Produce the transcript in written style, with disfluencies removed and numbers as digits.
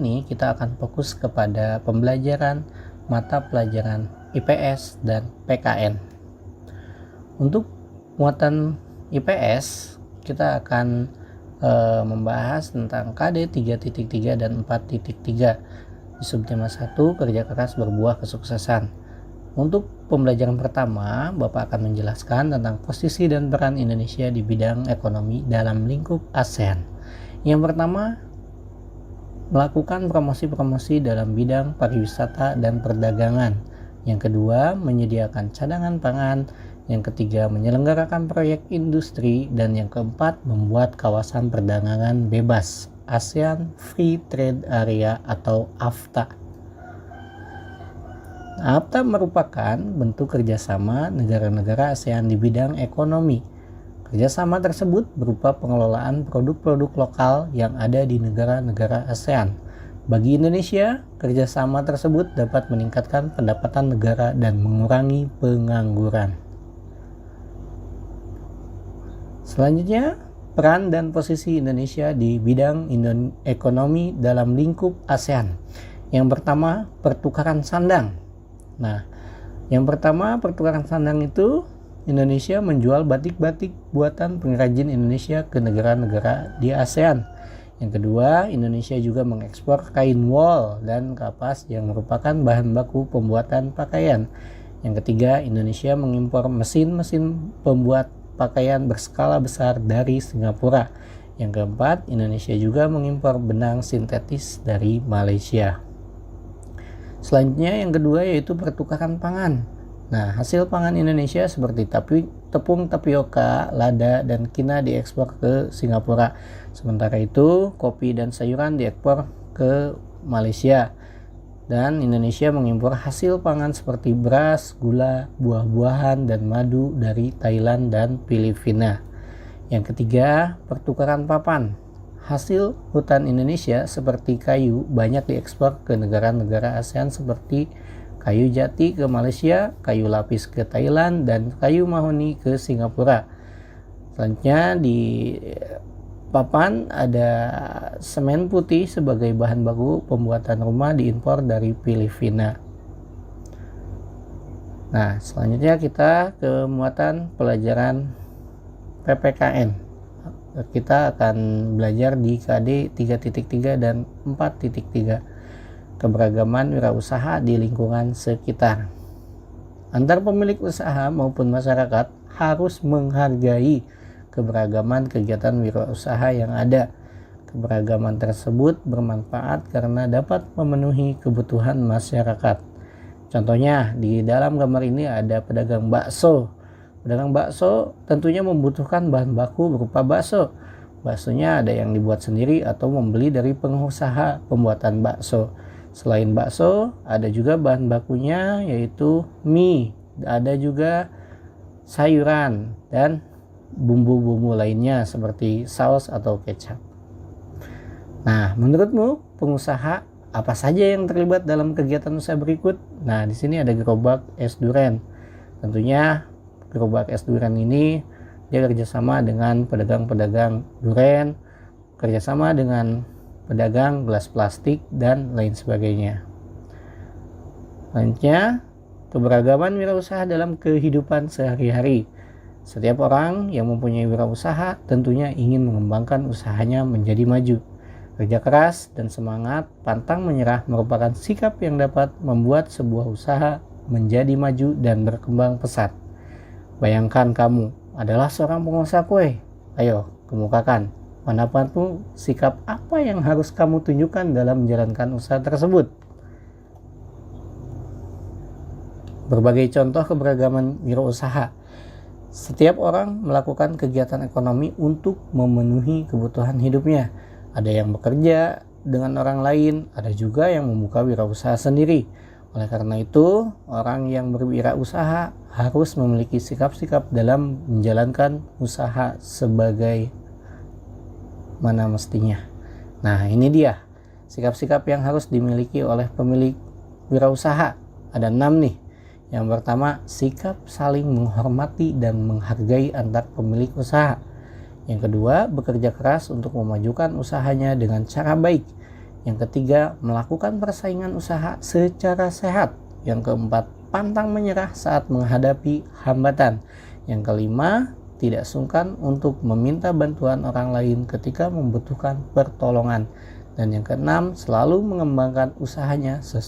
ini kita akan fokus kepada pembelajaran mata pelajaran IPS dan PKN. Untuk muatan IPS kita akan membahas tentang KD 3.3 dan 4.3 di subtema 1 kerja keras berbuah kesuksesan. Untuk pembelajaran pertama, Bapak akan menjelaskan tentang posisi dan peran Indonesia di bidang ekonomi dalam lingkup ASEAN. Yang pertama, melakukan promosi-promosi dalam bidang pariwisata dan perdagangan. Yang kedua, menyediakan cadangan pangan. Yang ketiga, menyelenggarakan proyek industri. Dan yang keempat, membuat kawasan perdagangan bebas ASEAN Free Trade Area atau AFTA. AFTA merupakan bentuk kerjasama negara-negara ASEAN di bidang ekonomi. Kerjasama tersebut berupa pengelolaan produk-produk lokal yang ada di negara-negara ASEAN. Bagi Indonesia, kerjasama tersebut dapat meningkatkan pendapatan negara dan mengurangi pengangguran. Selanjutnya, peran dan posisi Indonesia di bidang ekonomi dalam lingkup ASEAN. Yang pertama, pertukaran sandang. Nah, yang pertama pertukaran sandang itu Indonesia menjual batik-batik buatan pengrajin Indonesia ke negara-negara di ASEAN. Yang kedua, Indonesia juga mengekspor kain wol dan kapas yang merupakan bahan baku pembuatan pakaian. Yang ketiga, Indonesia mengimpor mesin-mesin pembuat pakaian berskala besar dari Singapura. Yang keempat, Indonesia juga mengimpor benang sintetis dari Malaysia. Selanjutnya yang kedua yaitu pertukaran pangan. Nah, hasil pangan Indonesia seperti tepung tapioka, lada, dan kina diekspor ke Singapura. Sementara itu, kopi dan sayuran diekspor ke Malaysia. Dan Indonesia mengimpor hasil pangan seperti beras, gula, buah-buahan, dan madu dari Thailand dan Filipina. Yang ketiga, pertukaran papan. Hasil hutan Indonesia seperti kayu banyak diekspor ke negara-negara ASEAN seperti kayu jati ke Malaysia, kayu lapis ke Thailand, dan kayu mahoni ke Singapura. Selanjutnya di papan ada semen putih sebagai bahan baku pembuatan rumah diimpor dari Filipina. Nah, selanjutnya kita ke muatan pelajaran PPKN. Kita akan belajar di KD 3.3 dan 4.3. Keberagaman wirausaha di lingkungan sekitar. Antar pemilik usaha maupun masyarakat harus menghargai keberagaman kegiatan wirausaha yang ada. Keberagaman tersebut bermanfaat karena dapat memenuhi kebutuhan masyarakat. Contohnya, di dalam gambar ini ada pedagang bakso. Pedagang bakso tentunya membutuhkan bahan baku berupa bakso. Baksonya ada yang dibuat sendiri atau membeli dari pengusaha pembuatan bakso. Selain bakso, ada juga bahan bakunya yaitu mie, ada juga sayuran dan bumbu-bumbu lainnya seperti saus atau kecap. Nah, menurutmu pengusaha apa saja yang terlibat dalam kegiatan usaha berikut? Nah, di sini ada gerobak es duren. Tentunya gerobak es duren ini dia kerjasama dengan pedagang-pedagang duren, kerjasama dengan pedagang gelas plastik, dan lain sebagainya. Selanjutnya, keberagaman wirausaha dalam kehidupan sehari-hari. Setiap orang yang mempunyai wirausaha tentunya ingin mengembangkan usahanya menjadi maju. Kerja keras dan semangat pantang menyerah merupakan sikap yang dapat membuat sebuah usaha menjadi maju dan berkembang pesat. Bayangkan kamu adalah seorang pengusaha kue. Ayo, kemukakan. Manapun sikap apa yang harus kamu tunjukkan dalam menjalankan usaha tersebut. Berbagai contoh keberagaman wirausaha. Setiap orang melakukan kegiatan ekonomi untuk memenuhi kebutuhan hidupnya. Ada yang bekerja dengan orang lain, ada juga yang membuka wirausaha sendiri. Oleh karena itu, orang yang berwirausaha harus memiliki sikap-sikap dalam menjalankan usaha sebagai mana mestinya. Nah, ini dia sikap-sikap yang harus dimiliki oleh pemilik wirausaha. Ada 6 nih. Yang pertama, sikap saling menghormati dan menghargai antar pemilik usaha. Yang kedua, bekerja keras untuk memajukan usahanya dengan cara baik. Yang ketiga, melakukan persaingan usaha secara sehat. Yang keempat, pantang menyerah saat menghadapi hambatan. Yang kelima, tidak sungkan untuk meminta bantuan orang lain ketika membutuhkan pertolongan. Dan yang keenam, selalu mengembangkan usahanya sesuai